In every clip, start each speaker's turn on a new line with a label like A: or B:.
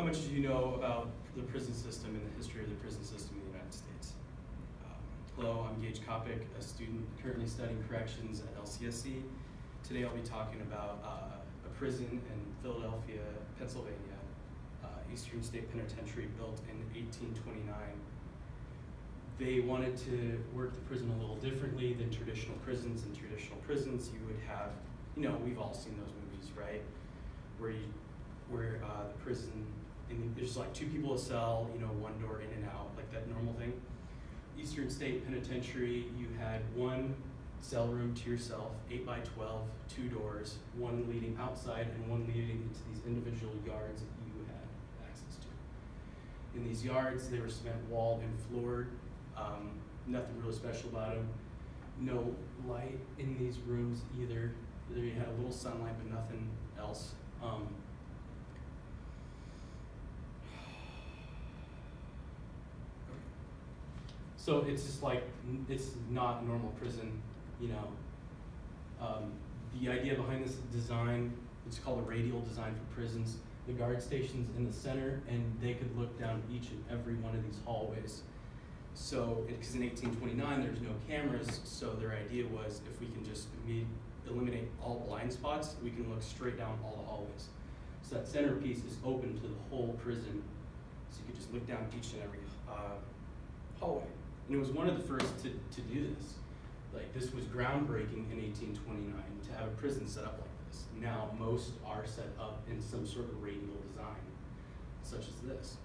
A: how much do you know about the prison system and the history of the prison system in the United States? Hello, I'm Gage Kopic, a student currently studying corrections at LCSC. Today I'll be talking about a prison in Philadelphia, Pennsylvania, Eastern State Penitentiary, built in 1829. They wanted to work the prison a little differently than traditional prisons. In traditional prisons, you would have, we've all seen those movies, right? Where the prison, there's like two people a cell, one door in and out, like that normal thing. Eastern State Penitentiary, you had one cell room to yourself, 8 by 12, 2 doors, one leading outside and one leading into these individual yards that you had access to. In these yards, they were cement walled and floored. Nothing really special about them. No light in these rooms either. They had a little sunlight, but nothing else. So it's just like, it's not a normal prison, The idea behind this design, it's called a radial design for prisons. The guard station's in the center, and they could look down each and every one of these hallways. So, because in 1829 there's no cameras, so their idea was if we can just eliminate all blind spots, we can look straight down all the hallways. So that centerpiece is open to the whole prison, so you could just look down each and every hallway. And it was one of the first to do this. Like, this was groundbreaking in 1829 to have a prison set up like this. Now most are set up in some sort of radial design, such as this.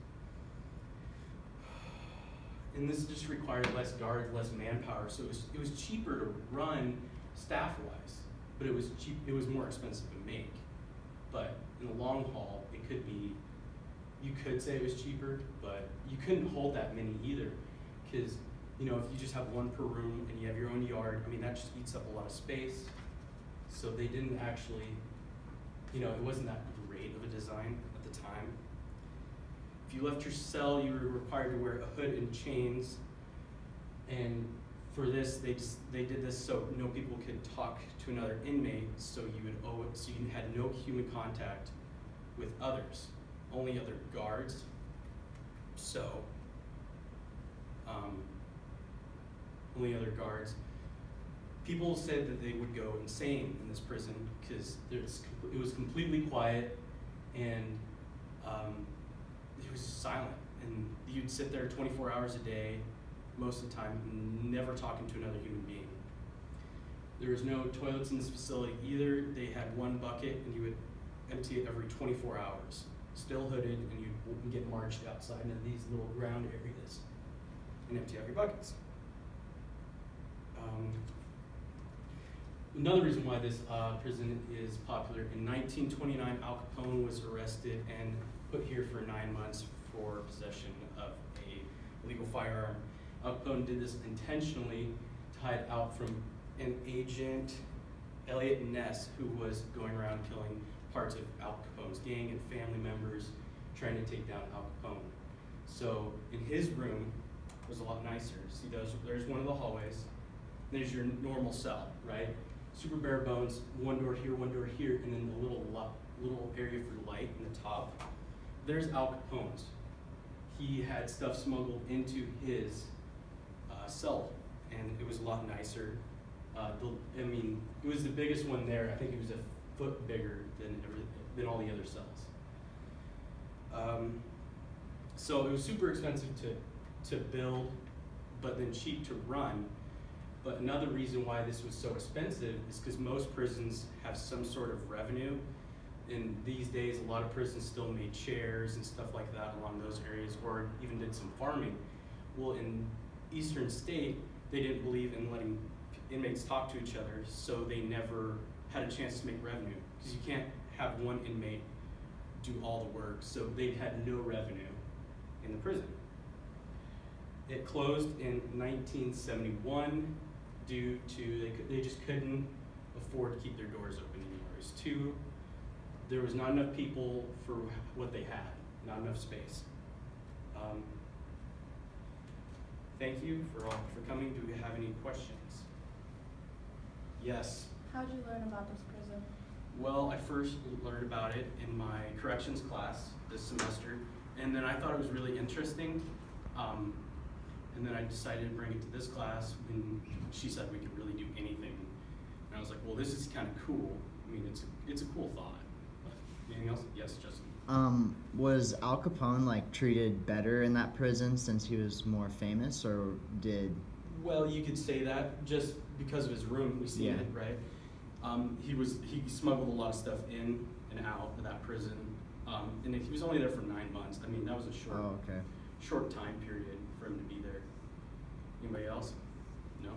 A: And this just required less guards, less manpower, so it was cheaper to run staff-wise, but it was more expensive to make. But in the long haul, you could say it was cheaper, but you couldn't hold that many either, because if you just have one per room and you have your own yard, that just eats up a lot of space. So they didn't actually, it wasn't that great of a design at the time. If you left your cell, you were required to wear a hood and chains. And for this, they did this so no people could talk to another inmate, so you had no human contact with others, only other guards. So, only other guards. People said that they would go insane in this prison because it was completely quiet, and it was silent. And you'd sit there 24 hours a day, most of the time, never talking to another human being. There was no toilets in this facility either. They had one bucket, and you would empty it every 24 hours. Still hooded, and you'd get marched outside into these little ground areas and empty out your buckets. Another reason why this prison is popular, in 1929, Al Capone was arrested and put here for 9 months for possession of a illegal firearm. Al Capone did this intentionally to hide out from an agent, Eliot Ness, who was going around killing parts of Al Capone's gang and family members, trying to take down Al Capone. So in his room was a lot nicer. See, there's one of the hallways. There's your normal cell, right? Super bare bones, one door here, and then the little area for light in the top. There's Al Capone's. He had stuff smuggled into his cell, and it was a lot nicer. It was the biggest one there. I think it was a foot bigger than all the other cells. So it was super expensive to build, but then cheap to run. But another reason why this was so expensive is because most prisons have some sort of revenue. And these days, a lot of prisons still made chairs and stuff like that along those areas, or even did some farming. Well, in Eastern State, they didn't believe in letting inmates talk to each other, so they never had a chance to make revenue, because you can't have one inmate do all the work, so they had no revenue in the prison. It closed in 1971 due to they just couldn't afford to keep their doors open anymore. There was not enough people for what they had, not enough space. Thank you for coming. Do we have any questions? Yes.
B: How did you learn about this prison?
A: Well, I first learned about it in my corrections class this semester, and then I thought it was really interesting. And then I decided to bring it to this class when she said we could really do anything. And I was like, well, this is kind of cool. I mean, it's a cool thought. But anything else? Yes, Justin.
B: Was Al Capone like treated better in that prison since he was more famous, or did?
A: Well, you could say that just because of his room. We've seen it, right? He smuggled a lot of stuff in and out of that prison, and he was only there for 9 months. I mean, that was a short time period for him to be there. Anybody else? No?